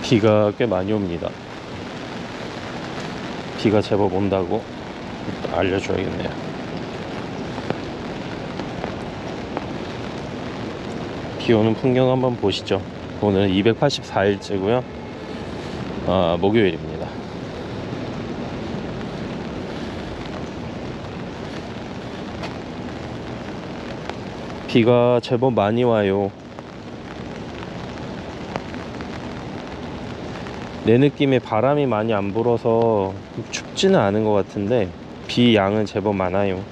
비가 꽤 많이 옵니다. 비가 제법 온다고 알려줘야겠네요. 비 오는 풍경 한번 보시죠. 오늘은 284일째고요. 목요일입니다. 비가 제법 많이 와요. 내 느낌에 바람이 많이 안 불어서 춥지는 않은 것 같은데 비 양은 제법 많아요.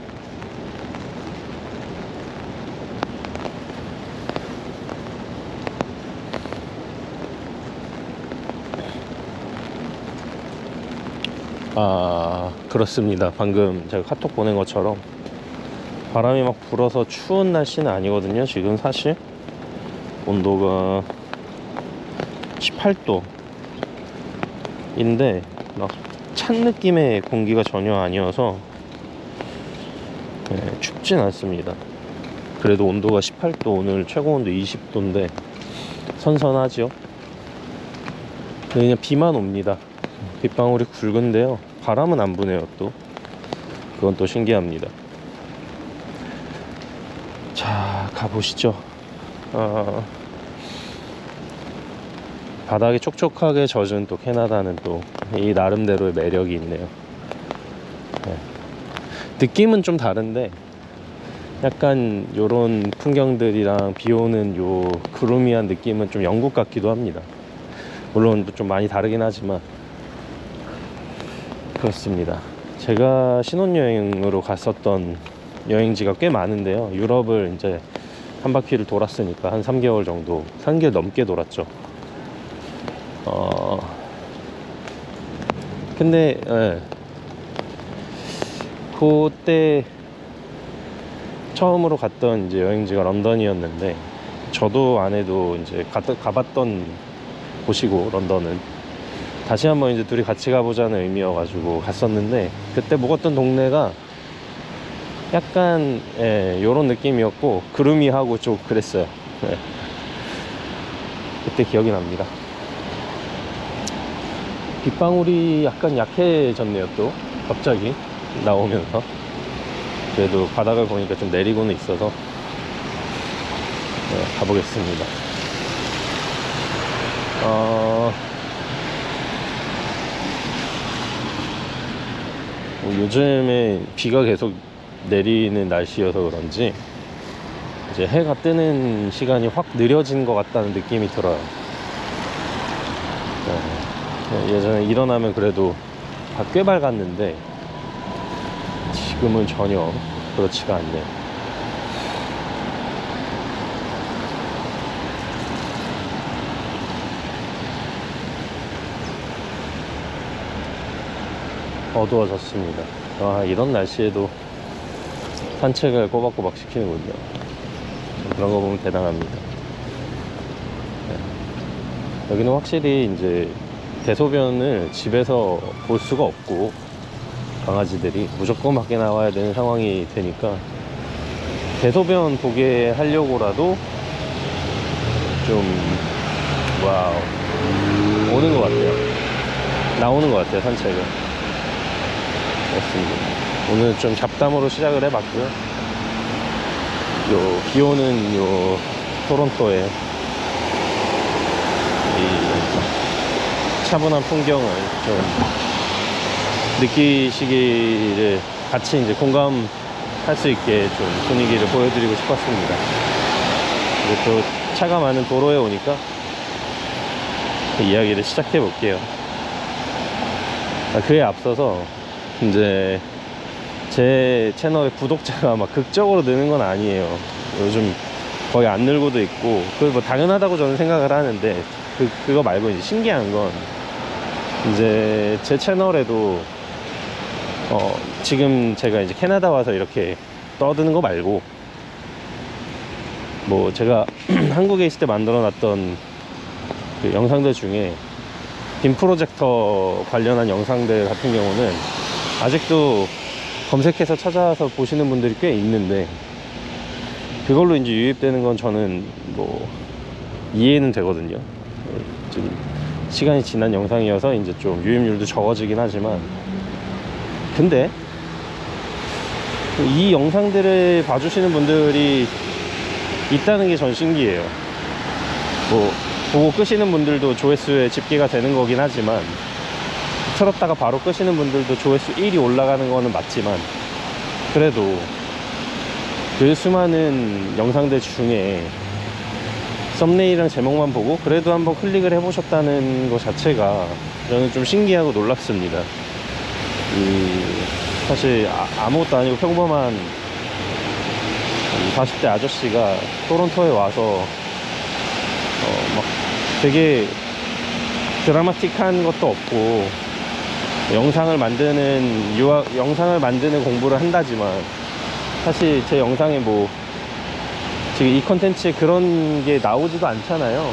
그렇습니다. 방금 제가 카톡 보낸 것처럼 바람이 막 불어서 추운 날씨는 아니거든요. 지금 사실 온도가 18도 인데 막 찬 느낌의 공기가 전혀 아니어서 춥진 않습니다. 그래도 온도가 18도, 오늘 최고 온도 20도인데 선선하죠. 그냥 비만 옵니다. 빗방울이 굵은데요, 바람은 안 부네요. 또 그건 또 신기합니다. 자, 가보시죠. 바닥이 촉촉하게 젖은 또 캐나다는 또 이 나름대로의 매력이 있네요. 느낌은 좀 다른데 약간 요런 풍경들이랑 비 오는 요 그루미한 느낌은 좀 영국 같기도 합니다. 물론 좀 많이 다르긴 하지만 그렇습니다. 제가 신혼여행으로 갔었던 여행지가 꽤 많은데요, 유럽을 이제 한 바퀴를 돌았으니까 한 3개월 정도, 3개월 넘게 돌았죠. 근데 그때 처음으로 갔던 이제 여행지가 런던이었는데, 저도 아내도 이제 가봤던 곳이고, 런던은 다시 한번 이제 둘이 같이 가보자는 의미여가지고 갔었는데, 그때 묵었던 동네가 약간 요런 느낌이었고 그루미하고 좀 그랬어요. 그때 기억이 납니다. 빗방울이 약간 약해졌네요. 또 갑자기 나오면서. 그래도 바닥을 보니까 좀 내리고는 있어서 가보겠습니다. 요즘에 비가 계속 내리는 날씨여서 그런지 이제 해가 뜨는 시간이 확 느려진 것 같다는 느낌이 들어요. 예전에 일어나면 그래도 꽤 밝았는데 지금은 전혀 그렇지가 않네요. 어두워졌습니다. 이런 날씨에도 산책을 꼬박꼬박 시키는군요. 그런 거 보면 대단합니다. 여기는 확실히 이제 대소변을 집에서 볼 수가 없고, 강아지들이 무조건 밖에 나와야 되는 상황이 되니까 대소변 보게 하려고라도 좀 오는 것 같아요. 나오는 것 같아요, 산책을. 그렇습니다. 오늘 좀 잡담으로 시작을 해봤고요. 요 비오는 요 토론토의 이 차분한 풍경을 좀 느끼시기를, 같이 이제 공감할 수 있게 좀 분위기를 보여드리고 싶었습니다. 그리고 또 차가 많은 도로에 오니까 이야기를 시작해 볼게요. 그에 앞서서 이제 제 채널의 구독자가 막 극적으로 느는 건 아니에요. 요즘 거의 안 늘고도 있고, 그게 뭐 당연하다고 저는 생각을 하는데, 그거 말고 이제 신기한 건 이제 제 채널에도 지금 제가 이제 캐나다 와서 이렇게 떠드는 거 말고, 뭐 제가 한국에 있을 때 만들어 놨던 그 영상들 중에 빔 프로젝터 관련한 영상들 같은 경우는 아직도 검색해서 찾아서 보시는 분들이 꽤 있는데, 그걸로 이제 유입되는 건 저는 뭐 이해는 되거든요. 좀 시간이 지난 영상이어서 이제 좀 유입률도 적어지긴 하지만, 근데 이 영상들을 봐주시는 분들이 있다는 게 전 신기해요. 뭐 보고 끄시는 분들도 조회수에 집계가 되는 거긴 하지만, 틀었다가 바로 끄시는 분들도 조회수 1이 올라가는 거는 맞지만, 그래도 그 수많은 영상들 중에 썸네일이랑 제목만 보고 그래도 한번 클릭을 해보셨다는 것 자체가 저는 좀 신기하고 놀랍습니다. 사실 아무것도 아니고 평범한 40대 아저씨가 토론토에 와서 막 되게 드라마틱한 것도 없고, 영상을 만드는 공부를 한다지만, 사실 제 영상에 뭐 지금 이 컨텐츠에 그런 게 나오지도 않잖아요.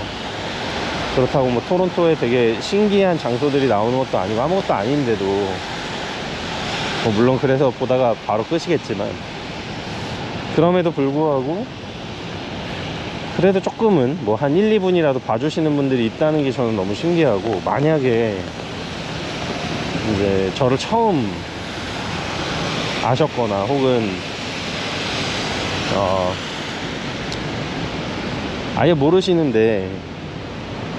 그렇다고 뭐 토론토에 되게 신기한 장소들이 나오는 것도 아니고 아무것도 아닌데도, 뭐 물론 그래서 보다가 바로 끄시겠지만, 그럼에도 불구하고 그래도 조금은 뭐 한 1, 2분이라도 봐주시는 분들이 있다는 게 저는 너무 신기하고, 만약에 이제 저를 처음 아셨거나 혹은 아예 모르시는데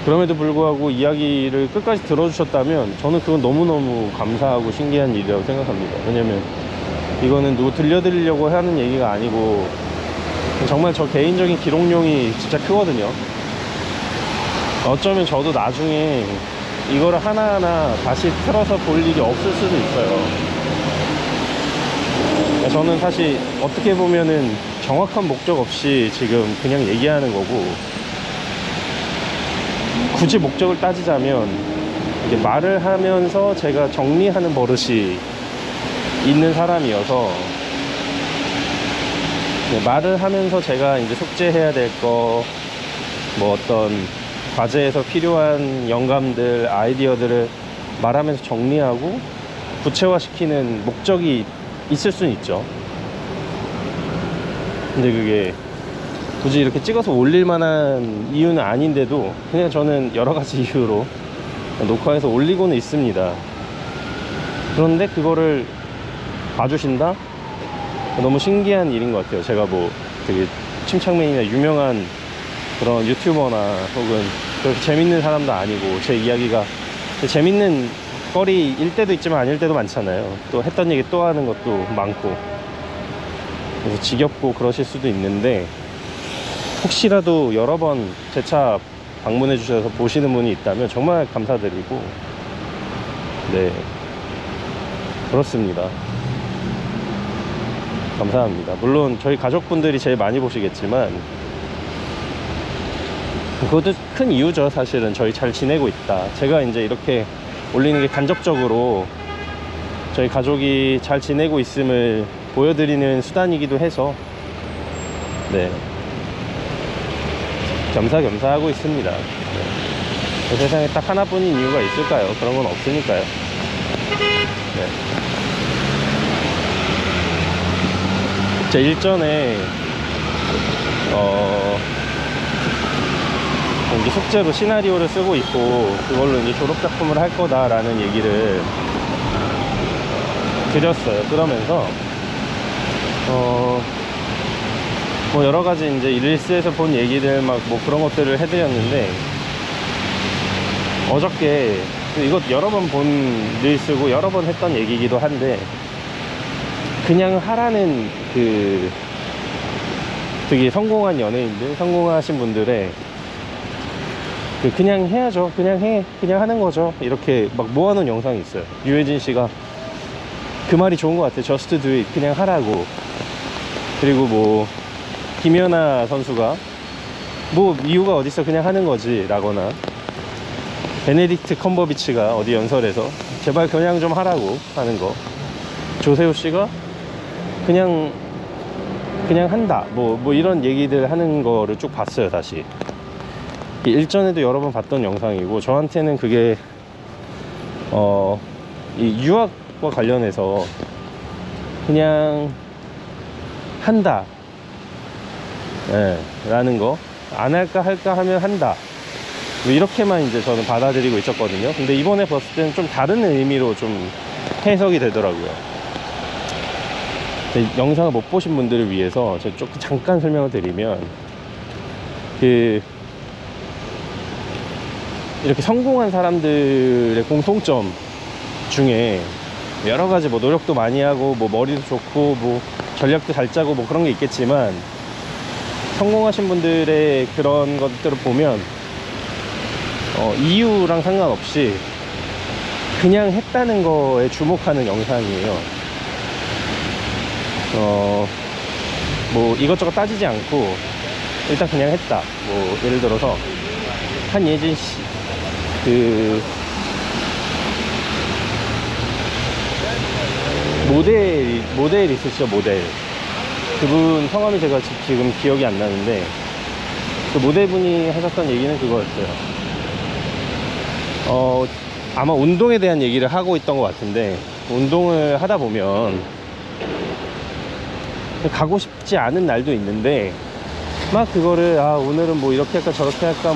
그럼에도 불구하고 이야기를 끝까지 들어주셨다면 저는 그건 너무너무 감사하고 신기한 일이라고 생각합니다. 왜냐면 이거는 누구 들려드리려고 하는 얘기가 아니고 정말 저 개인적인 기록용이 진짜 크거든요. 어쩌면 저도 나중에 이거를 하나하나 다시 틀어서 볼 일이 없을 수도 있어요. 저는 사실 어떻게 보면은 정확한 목적 없이 지금 그냥 얘기하는 거고, 굳이 목적을 따지자면 이게 말을 하면서 제가 정리하는 버릇이 있는 사람이어서, 말을 하면서 제가 이제 숙제해야 될 거, 뭐 어떤 과제에서 필요한 영감들, 아이디어들을 말하면서 정리하고 구체화시키는 목적이 있을 수는 있죠. 근데 그게 굳이 이렇게 찍어서 올릴 만한 이유는 아닌데도 그냥 저는 여러 가지 이유로 녹화해서 올리고는 있습니다. 그런데 그거를 봐주신다? 너무 신기한 일인 것 같아요. 제가 뭐 되게 침착맨이나 유명한 그런 유튜버나 혹은 그렇게 재밌는 사람도 아니고, 제 이야기가 재밌는 거리일 때도 있지만 아닐 때도 많잖아요. 또 했던 얘기 또 하는 것도 많고, 그래서 지겹고 그러실 수도 있는데, 혹시라도 여러 번 제 차 방문해 주셔서 보시는 분이 있다면 정말 감사드리고, 네, 그렇습니다. 감사합니다. 물론 저희 가족분들이 제일 많이 보시겠지만 그것도 큰 이유죠. 사실은 저희 잘 지내고 있다, 제가 이제 이렇게 올리는 게 간접적으로 저희 가족이 잘 지내고 있음을 보여드리는 수단이기도 해서, 네, 겸사겸사 하고 있습니다. 네. 그 세상에 딱 하나뿐인 이유가 있을까요? 그런 건 없으니까요. 네. 제 일전에 이제 숙제로 시나리오를 쓰고 있고 그걸로 이제 졸업작품을 할 거다라는 얘기를 드렸어요. 그러면서 뭐 여러 가지 이제 릴스에서 본 얘기들 막 뭐 그런 것들을 해드렸는데, 어저께 이것 여러 번 본 릴스고 여러 번 했던 얘기이기도 한데, 그냥 하라는 그 되게 성공한 연예인들, 성공하신 분들의 그 그냥 해야죠, 그냥 해, 그냥 하는 거죠, 이렇게 막 모아놓은 영상이 있어요. 유해진 씨가 그 말이 좋은 것 같아요. Just do it, 그냥 하라고. 그리고 뭐 김연아 선수가 뭐 이유가 어딨어, 그냥 하는 거지 라거나, 베네딕트 컴버비치가 어디 연설에서 제발 그냥 좀 하라고 하는 거, 조세호 씨가 그냥 한다, 뭐 이런 얘기들 하는 거를 쭉 봤어요. 다시 일전에도 여러 번 봤던 영상이고, 저한테는 그게 이 유학과 관련해서 그냥 한다, 네, 라는 거, 안 할까 할까 하면 한다, 뭐 이렇게만 이제 저는 받아들이고 있었거든요. 근데 이번에 봤을 때는 좀 다른 의미로 좀 해석이 되더라고요. 영상을 못 보신 분들을 위해서 제가 조금 잠깐 설명을 드리면, 이렇게 성공한 사람들의 공통점 중에 여러 가지 뭐 노력도 많이 하고 뭐 머리도 좋고 뭐 전략도 잘 짜고 뭐 그런 게 있겠지만, 성공하신 분들의 그런 것들을 보면 이유랑 상관없이 그냥 했다는 거에 주목하는 영상이에요. 뭐 이것저것 따지지 않고 일단 그냥 했다. 뭐 예를 들어서 한예진 씨, 모델 있으시죠? 모델. 그분 성함이 제가 지금 기억이 안 나는데, 그 모델분이 하셨던 얘기는 그거였어요. 아마 운동에 대한 얘기를 하고 있던 것 같은데, 운동을 하다 보면 가고 싶지 않은 날도 있는데 막 그거를 오늘은 뭐 이렇게 할까 저렇게 할까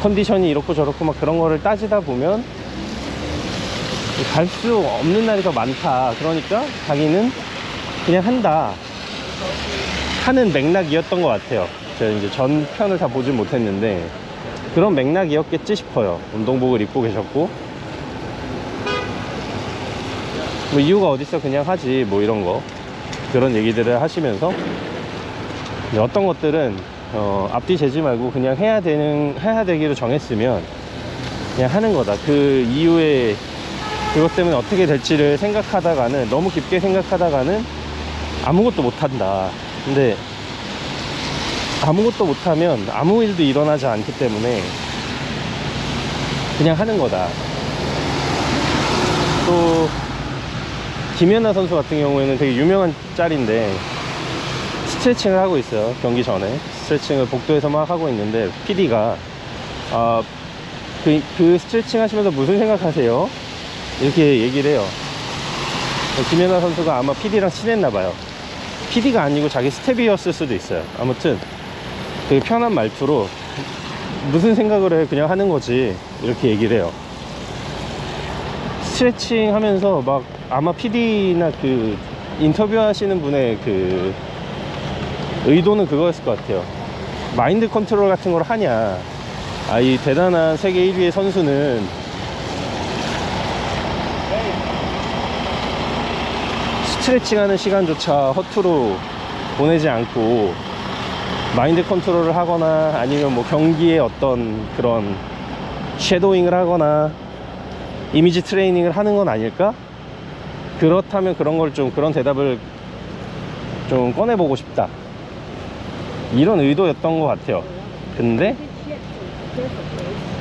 컨디션이 이렇고 저렇고 막 그런 거를 따지다 보면 갈 수 없는 날이 더 많다. 그러니까 자기는 그냥 한다 하는 맥락이었던 것 같아요. 제가 이제 전 편을 다 보진 못했는데 그런 맥락이었겠지 싶어요. 운동복을 입고 계셨고, 뭐 이유가 어딨어 그냥 하지 뭐 이런 거, 그런 얘기들을 하시면서 어떤 것들은 앞뒤 재지 말고 그냥 해야 되기로 정했으면 그냥 하는 거다. 그 이후에 그것 때문에 어떻게 될지를 생각하다가는, 너무 깊게 생각하다가는 아무것도 못한다. 근데 아무것도 못하면 아무 일도 일어나지 않기 때문에 그냥 하는 거다. 또 김연아 선수 같은 경우에는 되게 유명한 짤인데, 스트레칭을 하고 있어요. 경기 전에 스트레칭을 복도에서 막 하고 있는데 PD가 그 스트레칭 하시면서 무슨 생각하세요? 이렇게 얘기를 해요. 김연아 선수가 아마 PD랑 친했나봐요. PD가 아니고 자기 스텝이었을 수도 있어요. 아무튼 되게 편한 말투로 무슨 생각을 해 그냥 하는 거지 이렇게 얘기를 해요. 스트레칭 하면서 막 아마 PD나 그 인터뷰 하시는 분의 그 의도는 그거였을 것 같아요. 마인드 컨트롤 같은 걸 하냐, 이 대단한 세계 1위의 선수는 스트레칭 하는 시간조차 허투루 보내지 않고 마인드 컨트롤을 하거나 아니면 뭐 경기에 어떤 그런 섀도잉을 하거나 이미지 트레이닝을 하는 건 아닐까? 그렇다면 그런 대답을 좀 꺼내보고 싶다, 이런 의도였던 것 같아요. 근데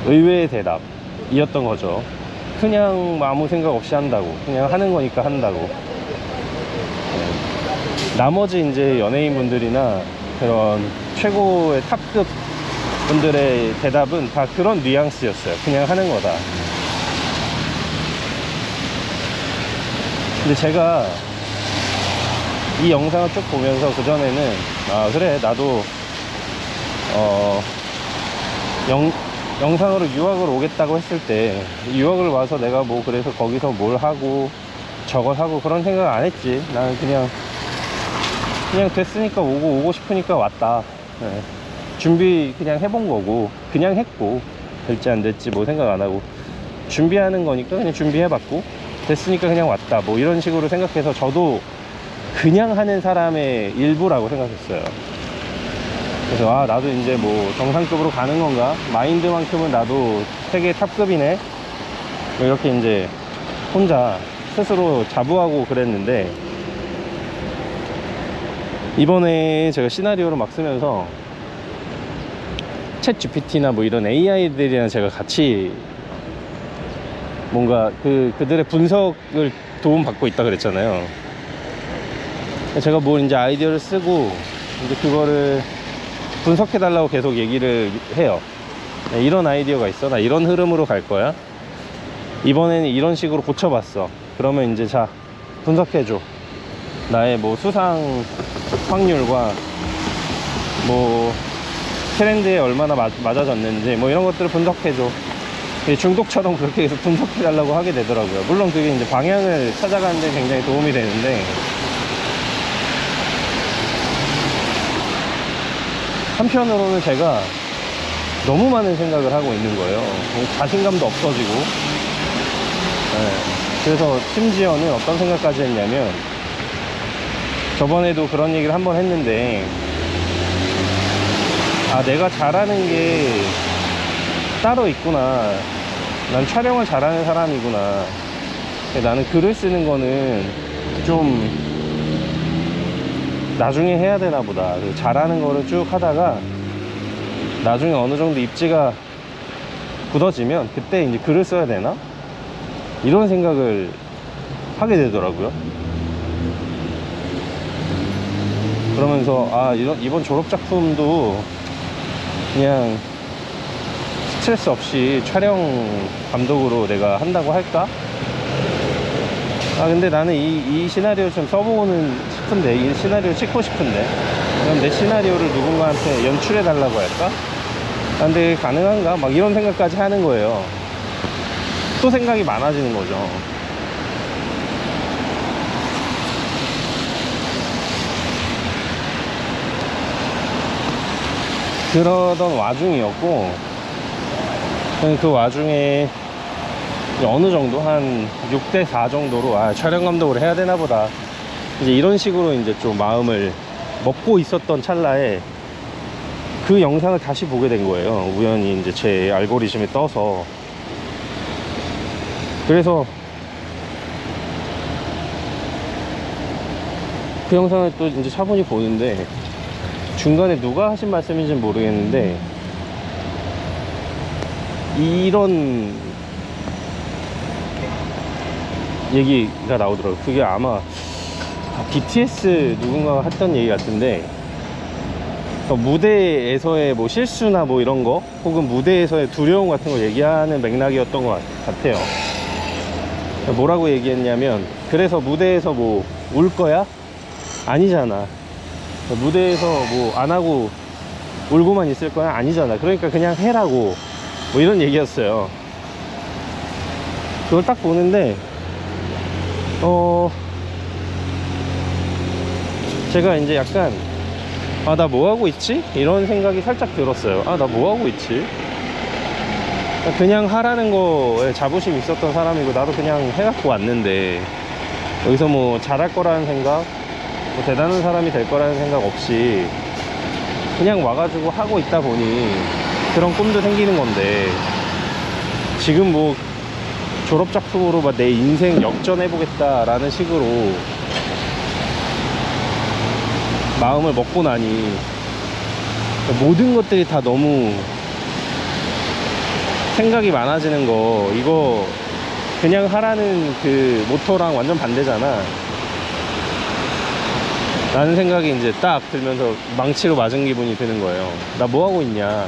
의외의 대답이었던 거죠. 그냥 아무 생각 없이 한다고, 그냥 하는 거니까 한다고. 나머지 이제 연예인분들이나 그런 최고의 탑급 분들의 대답은 다 그런 뉘앙스였어요. 그냥 하는 거다. 근데 제가 이 영상을 쭉 보면서 그전에는 그래 나도 영상으로 유학을 오겠다고 했을 때 유학을 와서 내가 뭐 그래서 거기서 뭘 하고 저걸 하고 그런 생각 안 했지. 나는 그냥 됐으니까 오고 싶으니까 왔다. 네. 준비 그냥 해본 거고 그냥 했고, 될지 안 될지 뭐 생각 안 하고 준비하는 거니까 그냥 준비해봤고 됐으니까 그냥 왔다, 뭐 이런 식으로 생각해서 저도 그냥 하는 사람의 일부라고 생각했어요. 그래서 나도 이제 뭐 정상급으로 가는 건가, 마인드만큼은 나도 세계 탑급이네, 뭐 이렇게 이제 혼자 스스로 자부하고 그랬는데, 이번에 제가 시나리오를 막 쓰면서 챗 GPT나 뭐 이런 AI들이랑 제가 같이 뭔가 그들의 분석을 도움받고 있다 그랬잖아요. 제가 뭐 이제 아이디어를 쓰고 이제 그거를 분석해 달라고 계속 얘기를 해요. 이런 아이디어가 있어, 나 이런 흐름으로 갈 거야, 이번에는 이런 식으로 고쳐봤어, 그러면 이제 자 분석해줘, 나의 뭐 수상 확률과 뭐 트렌드에 얼마나 맞아졌는지 뭐 이런 것들을 분석해줘. 중독처럼 그렇게 해서 분석해달라고 하게 되더라고요. 물론 그게 이제 방향을 찾아가는 데 굉장히 도움이 되는데, 한편으로는 제가 너무 많은 생각을 하고 있는 거예요. 자신감도 없어지고. 네. 그래서 심지어는 어떤 생각까지 했냐면, 저번에도 그런 얘기를 한번 했는데, 아, 내가 잘하는 게 따로 있구나. 난 촬영을 잘하는 사람이구나. 나는 글을 쓰는 거는 좀 나중에 해야 되나 보다. 잘하는 거를 쭉 하다가 나중에 어느 정도 입지가 굳어지면 그때 이제 글을 써야 되나? 이런 생각을 하게 되더라고요. 그러면서 아, 이번 졸업작품도 그냥 스트레스 없이 촬영 감독으로 내가 한다고 할까? 아, 근데 나는 이 시나리오 좀 써보고는 싶은데, 이 시나리오 찍고 싶은데, 그럼 내 시나리오를 누군가한테 연출해 달라고 할까? 아, 근데 가능한가? 막 이런 생각까지 하는 거예요. 또 생각이 많아지는 거죠. 그러던 와중이었고, 그 와중에 어느 정도 한 6대4 정도로 아, 촬영 감독을 해야 되나 보다, 이제 이런 식으로 이제 좀 마음을 먹고 있었던 찰나에 그 영상을 다시 보게 된 거예요. 우연히 이제 제 알고리즘에 떠서. 그래서 그 영상을 또 이제 차분히 보는데, 중간에 누가 하신 말씀인지는 모르겠는데 이런 얘기가 나오더라고요. 그게 아마 BTS 누군가가 했던 얘기 같은데, 무대에서의 뭐 실수나 뭐 이런 거, 혹은 무대에서의 두려움 같은 걸 얘기하는 맥락이었던 것 같아요. 뭐라고 얘기했냐면, 그래서 무대에서 뭐 울 거야? 아니잖아. 무대에서 뭐 안 하고 울고만 있을 거야? 아니잖아. 그러니까 그냥 해라고, 뭐 이런 얘기였어요. 그걸 딱 보는데 제가 이제 약간 아, 나 뭐 하고 있지? 이런 생각이 살짝 들었어요. 아, 나 뭐 하고 있지? 그냥 하라는 거에 자부심이 있었던 사람이고, 나도 그냥 해갖고 왔는데, 여기서 뭐 잘할 거라는 생각, 뭐 대단한 사람이 될 거라는 생각 없이 그냥 와가지고 하고 있다 보니 그런 꿈도 생기는 건데, 지금 뭐 졸업작품으로 막 내 인생 역전해보겠다라는 식으로 마음을 먹고 나니 모든 것들이 다 너무 생각이 많아지는 거, 이거 그냥 하라는 그 모토랑 완전 반대잖아 라는 생각이 이제 딱 들면서 망치로 맞은 기분이 드는 거예요. 나 뭐 하고 있냐,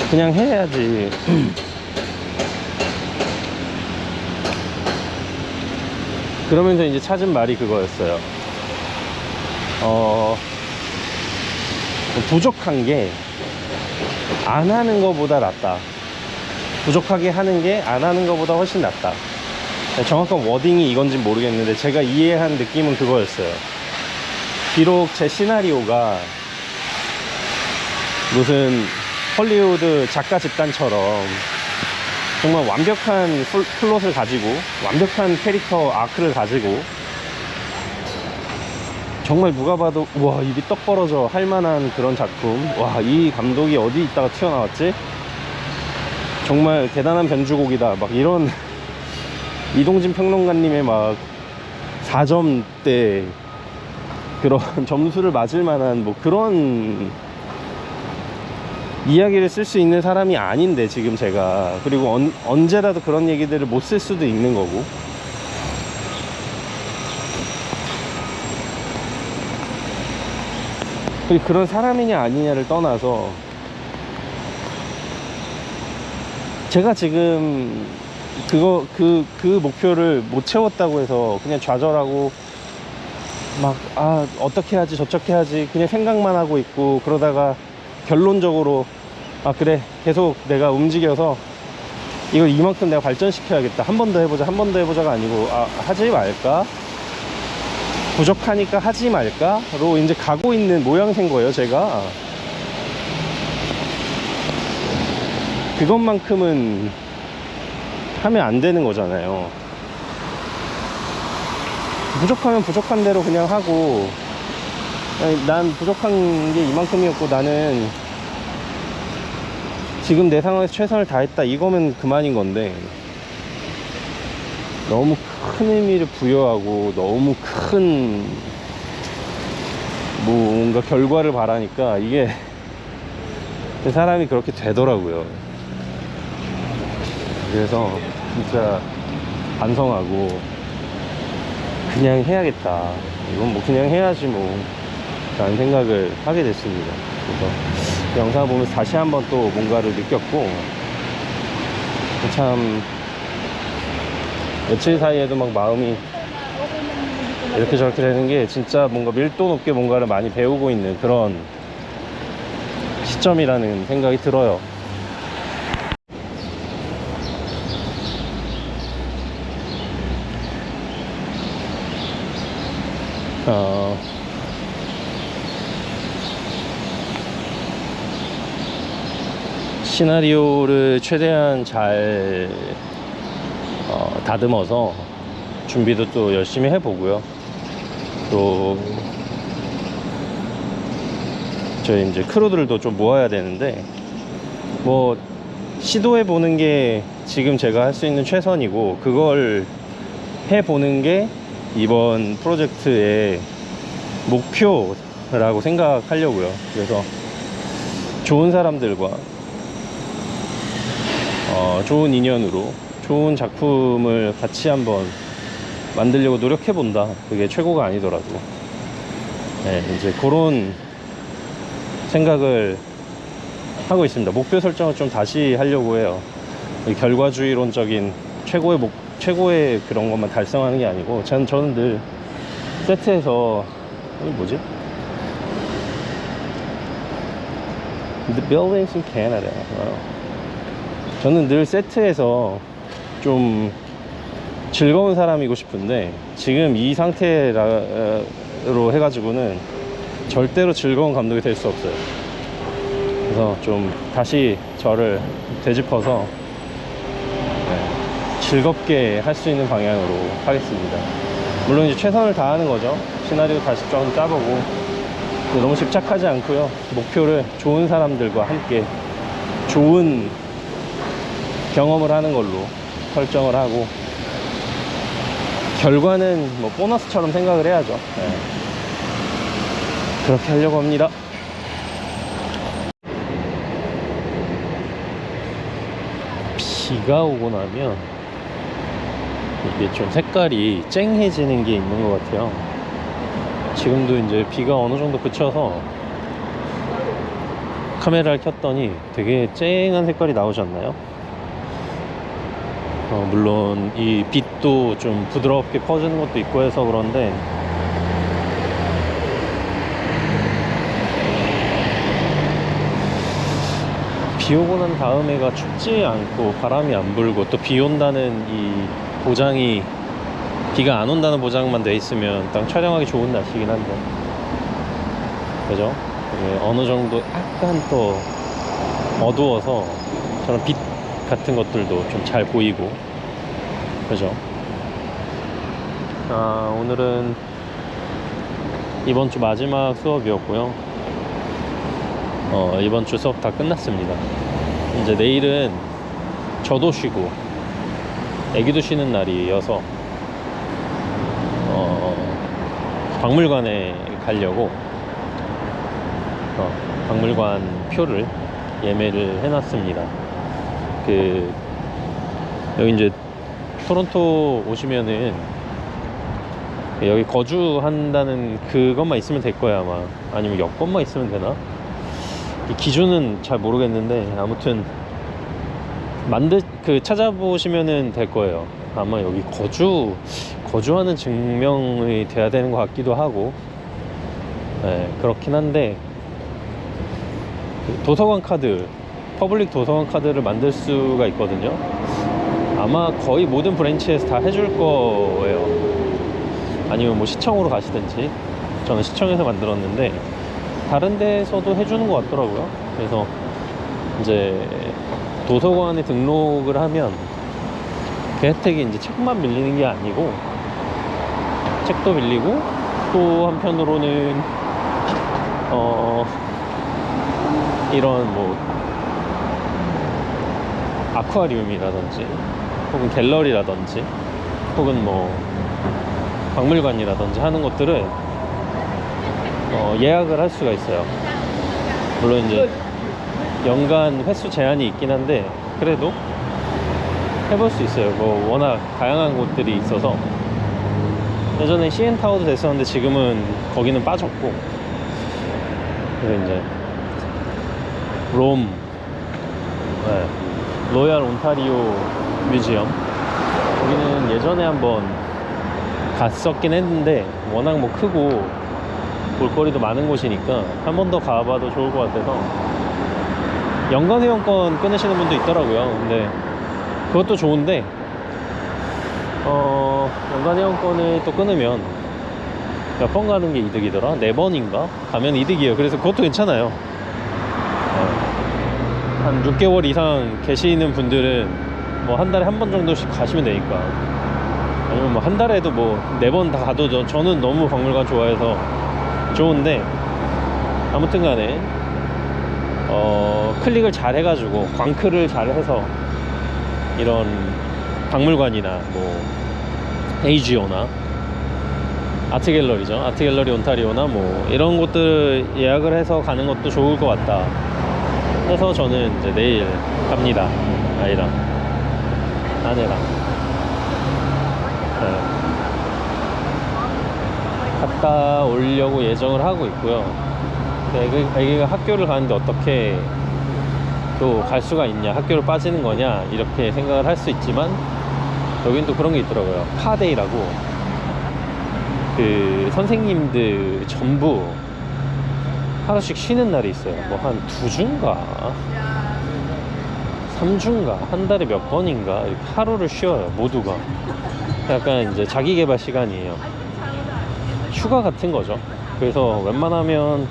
그냥 해야지. 그러면서 이제 찾은 말이 그거였어요. 부족한 게 안 하는 것보다 낫다. 부족하게 하는 게 안 하는 것보다 훨씬 낫다. 정확한 워딩이 이건진 모르겠는데 제가 이해한 느낌은 그거였어요. 비록 제 시나리오가 무슨 헐리우드 작가 집단처럼 정말 완벽한 플롯을 가지고 완벽한 캐릭터 아크를 가지고 정말 누가 봐도 와, 입이 떡 벌어져 할 만한 그런 작품, 와, 이 감독이 어디 있다가 튀어나왔지? 정말 대단한 변주곡이다, 막 이런 이동진 평론가님의 막 4점대 그런 점수를 맞을 만한 뭐 그런 이야기를 쓸 수 있는 사람이 아닌데, 지금 제가. 그리고 언제라도 그런 얘기들을 못 쓸 수도 있는 거고. 그런 사람이냐 아니냐를 떠나서 제가 지금 그 목표를 못 채웠다고 해서 그냥 좌절하고 막 어떻게 하지 저렇게 하지 그냥 생각만 하고 있고, 그러다가 결론적으로 그래 계속 내가 움직여서 이걸 이만큼 내가 발전시켜야겠다, 한 번 더 해보자 한 번 더 해보자가 아니고 하지 말까, 부족하니까 하지 말까로 이제 가고 있는 모양새인 거예요. 제가 그것만큼은 하면 안 되는 거잖아요. 부족하면 부족한 대로 그냥 하고, 아니, 난 부족한 게 이만큼이었고 나는 지금 내 상황에서 최선을 다했다 이거면 그만인 건데, 너무 큰 의미를 부여하고 너무 큰 뭔가 결과를 바라니까 이게 사람이 그렇게 되더라고요. 그래서 진짜 반성하고 그냥 해야겠다, 이건 뭐 그냥 해야지 뭐 라는 생각을 하게 됐습니다. 그래서 영상을 보면서 다시 한번 또 뭔가를 느꼈고, 참 며칠 사이에도 막 마음이 이렇게 저렇게 되는 게 진짜 뭔가 밀도 높게 뭔가를 많이 배우고 있는 그런 시점이라는 생각이 들어요. 시나리오를 최대한 잘 다듬어서 준비도 또 열심히 해보고요. 또 저희 이제 크루들도 좀 모아야 되는데, 뭐 시도해보는 게 지금 제가 할 수 있는 최선이고, 그걸 해보는 게 이번 프로젝트의 목표라고 생각하려고요. 그래서 좋은 사람들과 좋은 인연으로 좋은 작품을 같이 한번 만들려고 노력해 본다. 그게 최고가 아니더라도 네, 이제 그런 생각을 하고 있습니다. 목표 설정을 좀 다시 하려고 해요. 결과주의론적인 최고의 그런 것만 달성하는 게 아니고, 저는 늘 세트에서 이게 뭐지? The buildings in Canada. 저는 늘 세트에서 좀 즐거운 사람이고 싶은데, 지금 이 상태로 해가지고는 절대로 즐거운 감독이 될 수 없어요. 그래서 좀 다시 저를 되짚어서 즐겁게 할 수 있는 방향으로 하겠습니다. 물론 이제 최선을 다하는 거죠. 시나리오 다시 좀 짜보고, 너무 집착하지 않고요. 목표를 좋은 사람들과 함께 좋은 경험을 하는 걸로 설정을 하고, 결과는 뭐 보너스처럼 생각을 해야죠. 네. 그렇게 하려고 합니다. 비가 오고 나면 이게 좀 색깔이 쨍해지는 게 있는 것 같아요. 지금도 이제 비가 어느 정도 그쳐서 카메라를 켰더니 되게 쨍한 색깔이 나오지 않나요? 물론 이 빛도 좀 부드럽게 퍼지는 것도 있고 해서 그런데, 비 오고 난 다음에가 춥지 않고 바람이 안 불고, 또 비 온다는 이 보장이, 비가 안 온다는 보장만 돼 있으면 딱 촬영하기 좋은 날씨긴 한데, 그죠? 어느 정도 약간 또 어두워서 저런 빛 같은 것들도 좀 잘 보이고, 그죠? 오늘은 이번 주 마지막 수업이었고요. 이번 주 수업 다 끝났습니다. 이제 내일은 저도 쉬고 애기도 쉬는 날이어서 박물관에 가려고 박물관 표를 예매를 해놨습니다. 여기 이제 토론토 오시면은 여기 거주한다는 그것만 있으면 될 거야 아마. 아니면 여권만 있으면 되나? 이 기준은 잘 모르겠는데, 아무튼 찾아보시면은 될 거예요. 아마 여기 거주하는 증명이 돼야 되는 것 같기도 하고, 네, 그렇긴 한데, 도서관 카드, 퍼블릭 도서관 카드를 만들 수가 있거든요. 아마 거의 모든 브랜치에서 다 해줄 거예요. 아니면 뭐 시청으로 가시든지. 저는 시청에서 만들었는데 다른 데서도 해주는 것 같더라고요. 그래서 이제 도서관에 등록을 하면 그 혜택이 이제 책만 빌리는 게 아니고, 책도 빌리고 또 한편으로는 이런 뭐 아쿠아리움이라든지 혹은 갤러리라든지 혹은 뭐 박물관이라든지 하는 것들을 예약을 할 수가 있어요. 물론 이제 연간 횟수 제한이 있긴 한데 그래도 해볼 수 있어요. 뭐 워낙 다양한 곳들이 있어서. 예전에 CN타워도 됐었는데 지금은 거기는 빠졌고, 그래서 이제 롬, 네, 로얄 온타리오 뮤지엄, 거기는 예전에 한번 갔었긴 했는데 워낙 뭐 크고 볼거리도 많은 곳이니까 한 번 더 가봐도 좋을 것 같아서. 연간 회원권 끊으시는 분도 있더라고요. 근데 그것도 좋은데 연간 회원권을 또 끊으면 몇 번 가는 게 이득이더라? 4번인가? 가면 이득이에요. 그래서 그것도 괜찮아요. 한 6개월 이상 계시는 분들은 뭐 한 달에 한 번 정도씩 가시면 되니까. 아니면 뭐 한 달에도 뭐 4번 다 가도 저는 너무 박물관 좋아해서 좋은데, 아무튼 간에 클릭을 잘 해가지고 광클을 잘 해서 이런 박물관이나 뭐 에이지오나 아트갤러리죠, 아트갤러리 온타리오나 뭐 이런 곳들 예약을 해서 가는 것도 좋을 것 같다 해서 저는 이제 내일 갑니다. 아이랑 아내랑. 네. 갔다 오려고 예정을 하고 있고요. 애기가 학교를 가는데 어떻게 또 갈 수가 있냐, 학교를 빠지는 거냐 이렇게 생각을 할 수 있지만, 여긴 또 그런 게 있더라고요. 파데이라고, 그 선생님들 전부 하루씩 쉬는 날이 있어요. 뭐 한 2주인가 3주인가 한 달에 몇 번인가 이렇게 하루를 쉬어요, 모두가. 약간 이제 자기계발 시간이에요. 휴가 같은 거죠. 그래서 웬만하면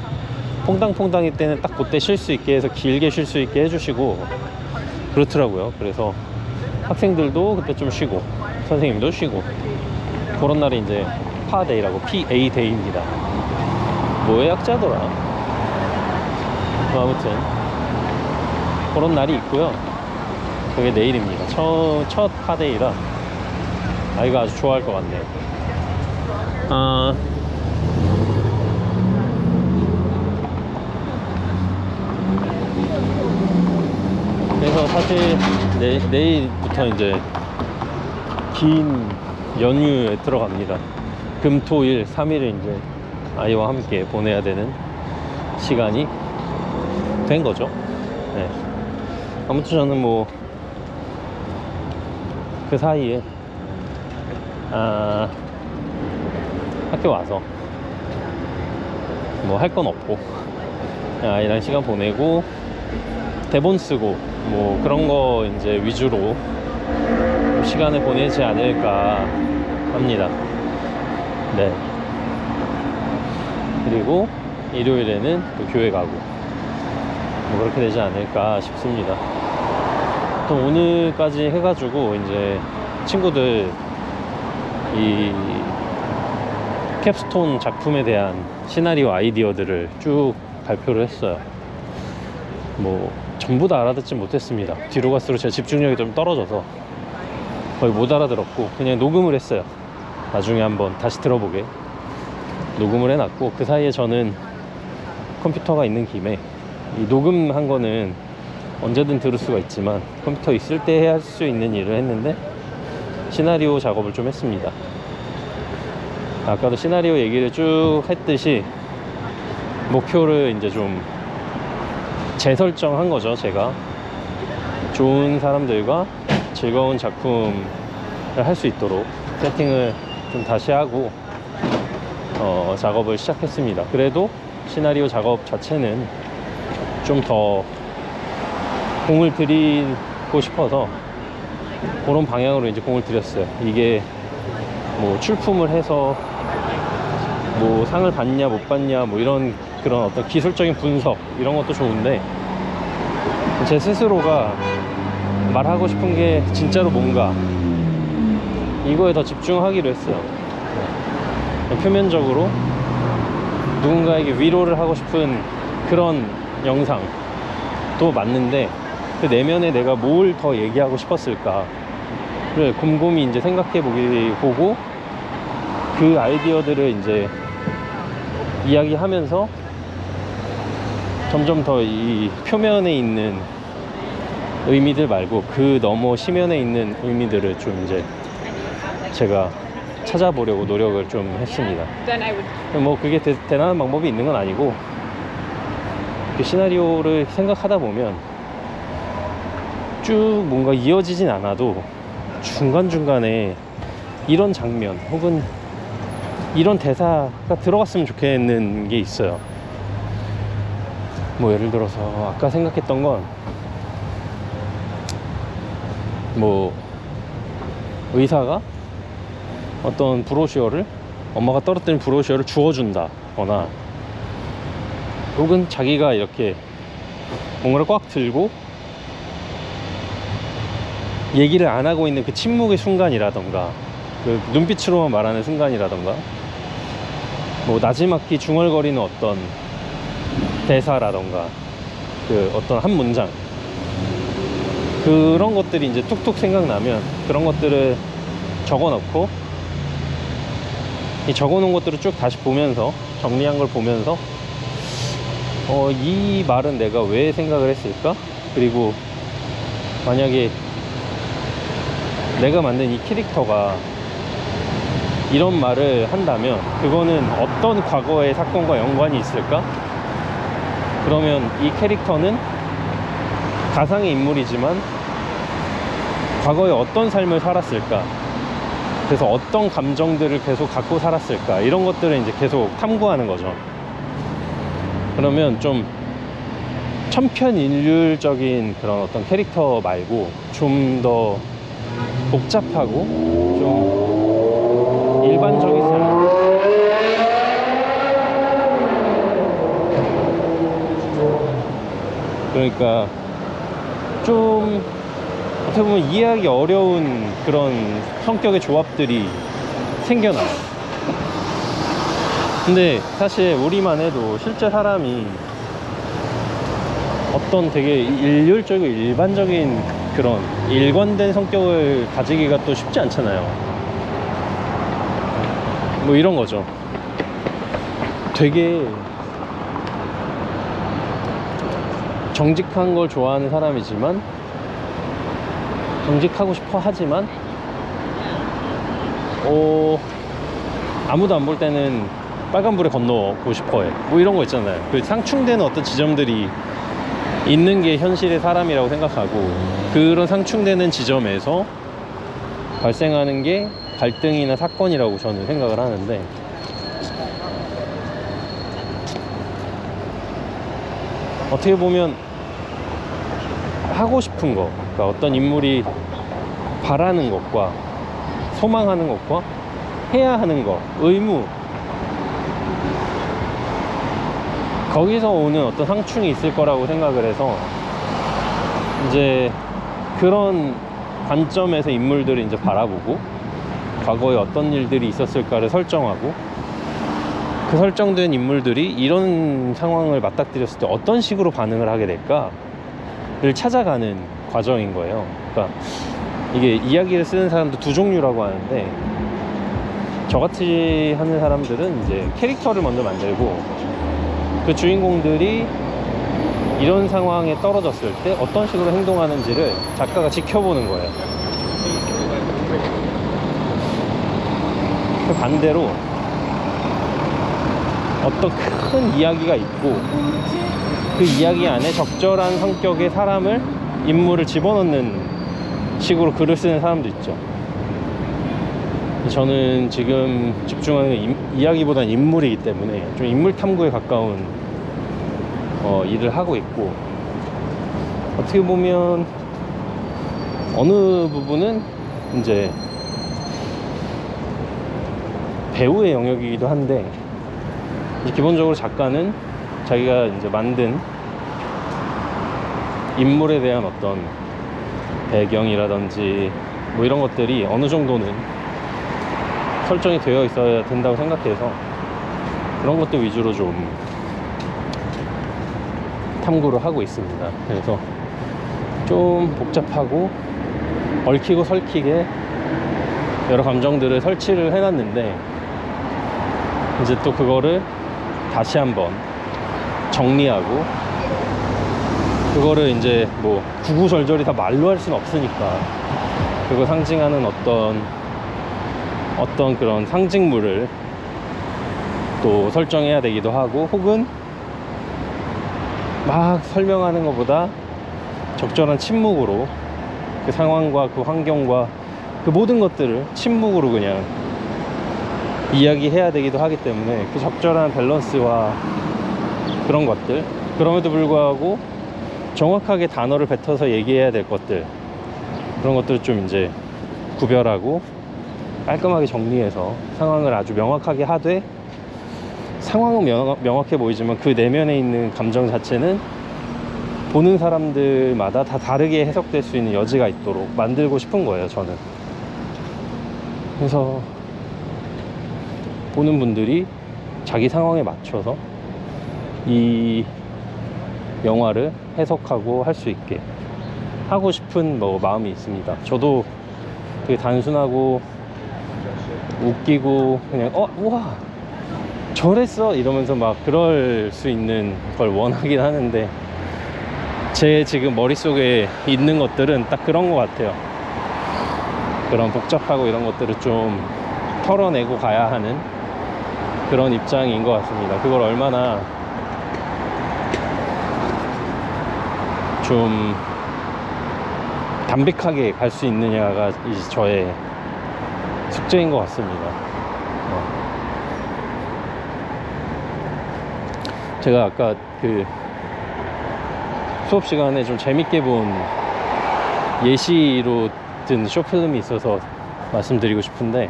퐁당퐁당일 때는 딱 그때 쉴 수 있게 해서 길게 쉴 수 있게 해주시고 그렇더라고요. 그래서 학생들도 그때 좀 쉬고 선생님도 쉬고, 그런 날이 이제 파데이라고, PA 데이입니다. 뭐의 약자더라? 아무튼 그런 날이 있고요. 그게 내일입니다. 첫 파데이라 아이가 아주 좋아할 것 같네요. 그래서 사실 내일부터 이제 긴 연휴에 들어갑니다. 금, 토, 일 3일을 이제 아이와 함께 보내야 되는 시간이 된 거죠. 네. 아무튼 저는 뭐 그 사이에 학교 와서 뭐 할 건 없고 그냥 아이랑 시간 보내고 대본 쓰고 뭐 그런 거 이제 위주로 시간을 보내지 않을까 합니다. 네. 그리고 일요일에는 또 교회 가고 뭐 그렇게 되지 않을까 싶습니다. 또 오늘까지 해가지고 이제 친구들 이 캡스톤 작품에 대한 시나리오 아이디어들을 쭉 발표를 했어요. 뭐 전부 다 알아듣진 못했습니다. 뒤로 갈수록 제 집중력이 좀 떨어져서 거의 못 알아들었고 그냥 녹음을 했어요. 나중에 한번 다시 들어보게 녹음을 해놨고, 그 사이에 저는 컴퓨터가 있는 김에 이 녹음한 거는 언제든 들을 수가 있지만 컴퓨터 있을 때 할 수 있는 일을 했는데 시나리오 작업을 좀 했습니다. 아까도 시나리오 얘기를 쭉 했듯이 목표를 이제 좀 재설정한 거죠. 제가 좋은 사람들과 즐거운 작품을 할 수 있도록 세팅을 좀 다시 하고 작업을 시작했습니다. 그래도 시나리오 작업 자체는 좀 더 공을 들이고 싶어서 그런 방향으로 이제 공을 들였어요. 이게 뭐 출품을 해서 뭐 상을 받냐 못 받냐 뭐 이런 그런 어떤 기술적인 분석 이런 것도 좋은데, 제 스스로가 말하고 싶은 게 진짜로 뭔가 이거에 더 집중하기로 했어요. 표면적으로 누군가에게 위로를 하고 싶은 그런 영상도 맞는데, 그 내면에 내가 뭘 더 얘기하고 싶었을까를 곰곰이 이제 생각해 보고 그 아이디어들을 이제 이야기하면서 점점 더 이 표면에 있는 의미들 말고 그 너머 심연에 있는 의미들을 좀 이제 제가 찾아보려고 노력을 좀 했습니다. 뭐 그게 대단한 방법이 있는 건 아니고, 그 시나리오를 생각하다 보면 쭉 뭔가 이어지진 않아도 중간중간에 이런 장면 혹은 이런 대사가 들어갔으면 좋겠는 게 있어요. 뭐 예를 들어서 아까 생각했던 건 뭐 의사가 어떤 브로셔를, 엄마가 떨어뜨린 브로셔를 주워준다거나, 혹은 자기가 이렇게 뭔가를 꽉 들고 얘기를 안 하고 있는 그 침묵의 순간이라던가, 그 눈빛으로만 말하는 순간이라던가, 뭐 나지막히 중얼거리는 어떤 대사라던가, 그 어떤 한 문장, 그런 것들이 이제 툭툭 생각나면 그런 것들을 적어놓고, 이 적어놓은 것들을 쭉 다시 보면서, 정리한 걸 보면서 이 말은 내가 왜 생각을 했을까? 그리고 만약에 내가 만든 이 캐릭터가 이런 말을 한다면 그거는 어떤 과거의 사건과 연관이 있을까? 그러면 이 캐릭터는 가상의 인물이지만 과거에 어떤 삶을 살았을까? 그래서 어떤 감정들을 계속 갖고 살았을까? 이런 것들을 이제 계속 탐구하는 거죠. 그러면 좀 천편일률적인 그런 어떤 캐릭터 말고 좀 더 복잡하고 좀 일반적인 삶, 그러니까 좀 어떻게 보면 이해하기 어려운 그런 성격의 조합들이 생겨나요. 근데 사실 우리만 해도 실제 사람이 어떤 되게 일률적이고 일반적인 그런 일관된 성격을 가지기가 또 쉽지 않잖아요. 뭐 이런 거죠. 되게 정직한 걸 좋아하는 사람이지만, 정직하고 싶어 하지만 아무도 안 볼 때는 빨간불에 건너고 싶어 해. 뭐 이런 거 있잖아요. 그 상충되는 어떤 지점들이 있는 게 현실의 사람이라고 생각하고, 그런 상충되는 지점에서 발생하는 게 갈등이나 사건이라고 저는 생각을 하는데, 어떻게 보면 하고 싶은 거, 그러니까 어떤 인물이 바라는 것과 소망하는 것과 해야 하는 것, 의무, 거기서 오는 어떤 상충이 있을 거라고 생각을 해서, 이제 그런 관점에서 인물들을 이제 바라보고 과거에 어떤 일들이 있었을까를 설정하고, 그 설정된 인물들이 이런 상황을 맞닥뜨렸을 때 어떤 식으로 반응을 하게 될까를 찾아가는 과정인 거예요. 그러니까 이게 이야기를 쓰는 사람도 두 종류라고 하는데, 저같이 하는 사람들은 이제 캐릭터를 먼저 만들고 그 주인공들이 이런 상황에 떨어졌을 때 어떤 식으로 행동하는지를 작가가 지켜보는 거예요. 그 반대로 어떤 큰 이야기가 있고 그 이야기 안에 적절한 성격의 사람을, 인물을 집어넣는 식으로 글을 쓰는 사람도 있죠. 저는 지금 집중하는 게 이야기보다는 인물이기 때문에 좀 인물 탐구에 가까운 일을 하고 있고, 어떻게 보면 어느 부분은 이제 배우의 영역이기도 한데, 이제 기본적으로 작가는 자기가 이제 만든 인물에 대한 어떤 배경이라든지 뭐 이런 것들이 어느 정도는 설정이 되어 있어야 된다고 생각해서 그런 것들 위주로 좀 탐구를 하고 있습니다. 그래서 좀 복잡하고 얽히고 설키게 여러 감정들을 설치를 해놨는데, 이제 또 그거를 다시 한번 정리하고, 그거를 이제 뭐 구구절절히 다 말로 할 수는 없으니까 그거 상징하는 어떤 그런 상징물을 또 설정해야 되기도 하고, 혹은 막 설명하는 것보다 적절한 침묵으로 그 상황과 그 환경과 그 모든 것들을 침묵으로 그냥 이야기해야 되기도 하기 때문에, 그 적절한 밸런스와 그런 것들, 그럼에도 불구하고 정확하게 단어를 뱉어서 얘기해야 될 것들, 그런 것들을 좀 이제 구별하고 깔끔하게 정리해서 상황을 아주 명확하게 하되, 상황은 명확해 보이지만 그 내면에 있는 감정 자체는 보는 사람들마다 다 다르게 해석될 수 있는 여지가 있도록 만들고 싶은 거예요, 저는. 그래서 보는 분들이 자기 상황에 맞춰서 이 영화를 해석하고 할 수 있게 하고 싶은 마음이 있습니다. 저도 되게 단순하고 웃기고 그냥 우와 저랬어 이러면서 막 그럴 수 있는 걸 원하긴 하는데, 제 지금 머릿속에 있는 것들은 딱 그런 것 같아요. 그런 복잡하고 이런 것들을 좀 털어내고 가야 하는 그런 입장인 것 같습니다. 그걸 얼마나 좀 담백하게 갈 수 있느냐가 이제 저의 숙제인 것 같습니다. 제가 아까 그 수업 시간에 좀 재밌게 본 예시로 든 쇼필름이 있어서 말씀드리고 싶은데,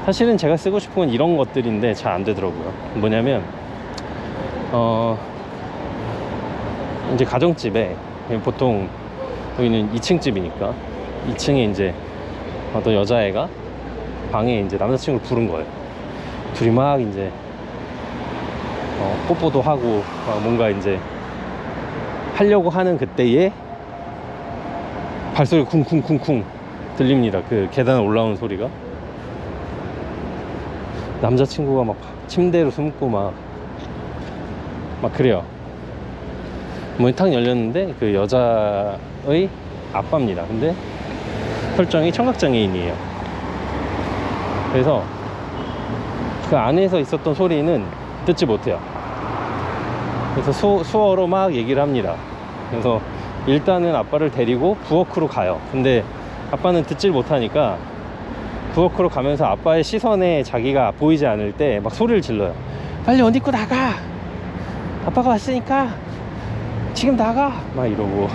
사실은 제가 쓰고 싶은 건 이런 것들인데 잘 안 되더라고요. 뭐냐면 이제 가정집에, 보통 여기는 2층 집이니까 2층에 이제 어떤 여자애가 방에 이제 남자친구를 부른 거예요. 둘이 막 이제 뽀뽀도 하고 막 뭔가 이제 하려고 하는 그때에 발소리 쿵쿵쿵쿵 들립니다. 그 계단 올라오는 소리가. 남자친구가 막 침대로 숨고 막 그래요. 문이 탁 열렸는데 그 여자의 아빠입니다. 근데 설정이 청각장애인이에요. 그래서 그 안에서 있었던 소리는 듣지 못해요. 그래서 수어로 막 얘기를 합니다. 그래서 일단은 아빠를 데리고 부엌으로 가요. 근데 아빠는 듣질 못하니까 부엌으로 가면서 아빠의 시선에 자기가 보이지 않을 때 막 소리를 질러요. 빨리 옷 입고 나가! 아빠가 왔으니까 지금 나가! 막 이러고.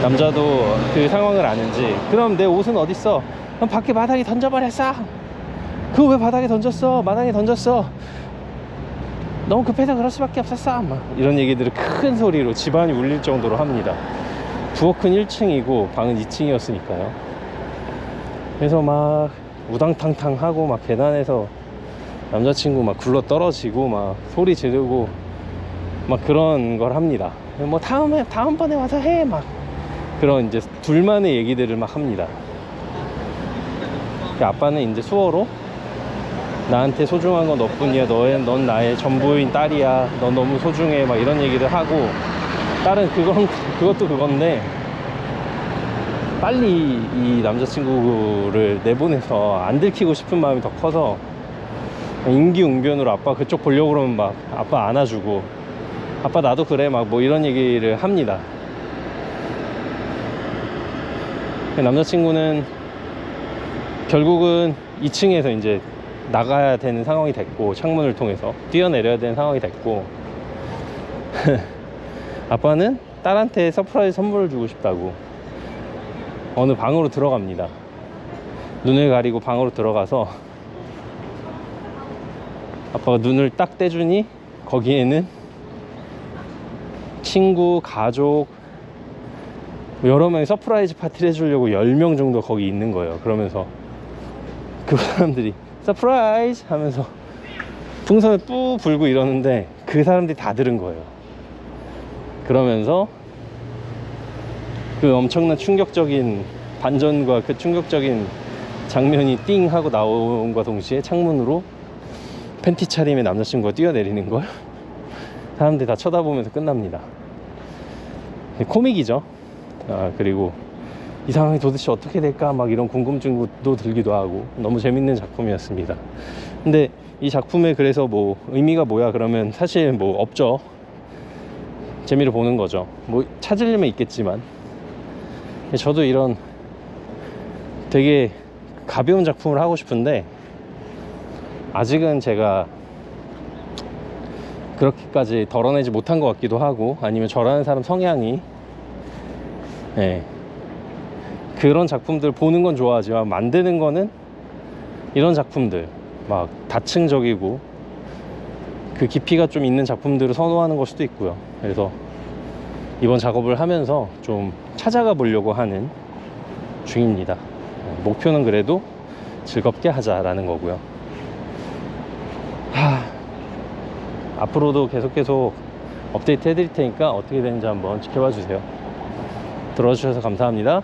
남자도 그 상황을 아는지, 그럼 내 옷은 어딨어? 그럼 밖에 마당에 던져버렸어! 그거 왜 바닥에 던졌어? 마당에 던졌어! 너무 급해서 그럴 수밖에 없었어! 막 이런 얘기들을 큰 소리로 집안이 울릴 정도로 합니다. 부엌은 1층이고 방은 2층이었으니까요. 그래서 막 우당탕탕 하고 막 계단에서 남자친구 막 굴러 떨어지고 막 소리 지르고 막 그런 걸 합니다. 뭐 다음번에 와서 해! 막 그런 이제 둘만의 얘기들을 막 합니다. 아빠는 이제 수어로 나한테 소중한 건 너뿐이야, 넌 나의 전부인 딸이야, 넌 너무 소중해, 막 이런 얘기를 하고, 딸은 그것도 그건데 빨리 이 남자친구를 내보내서 안 들키고 싶은 마음이 더 커서 임기응변으로 아빠 그쪽 보려고 그러면 막 아빠 안아주고, 아빠 나도 그래, 막 뭐 이런 얘기를 합니다. 남자친구는 결국은 2층에서 이제 나가야 되는 상황이 됐고, 창문을 통해서 뛰어내려야 되는 상황이 됐고 아빠는 딸한테 서프라이즈 선물을 주고 싶다고 어느 방으로 들어갑니다. 눈을 가리고 방으로 들어가서 아빠가 눈을 딱 떼주니 거기에는 친구, 가족 여러 명이 서프라이즈 파티를 해주려고 10명 정도 거기 있는 거예요. 그러면서 그 사람들이 서프라이즈 하면서 풍선을 뿌 불고 이러는데 그 사람들이 다 들은 거예요. 그러면서 그 엄청난 충격적인 반전과 그 충격적인 장면이 띵 하고 나온과 동시에 창문으로 팬티 차림의 남자친구가 뛰어내리는 걸 사람들이 다 쳐다보면서 끝납니다. 코믹이죠. 그리고 이 상황이 도대체 어떻게 될까 막 이런 궁금증도 들기도 하고 너무 재밌는 작품이었습니다. 근데 이 작품에 그래서 뭐 의미가 뭐야 그러면 사실 뭐 없죠. 재미를 보는 거죠. 뭐 찾으려면 있겠지만 저도 이런 되게 가벼운 작품을 하고 싶은데 아직은 제가 그렇게까지 덜어내지 못한 것 같기도 하고, 아니면 저라는 사람 성향이 그런 작품들 보는 건 좋아하지만 만드는 거는 이런 작품들 막 다층적이고 그 깊이가 좀 있는 작품들을 선호하는 걸 수도 있고요. 그래서 이번 작업을 하면서 좀 찾아가 보려고 하는 중입니다. 목표는 그래도 즐겁게 하자라는 거고요. 앞으로도 계속 업데이트 해드릴 테니까 어떻게 되는지 한번 지켜봐 주세요. 들어주셔서 감사합니다.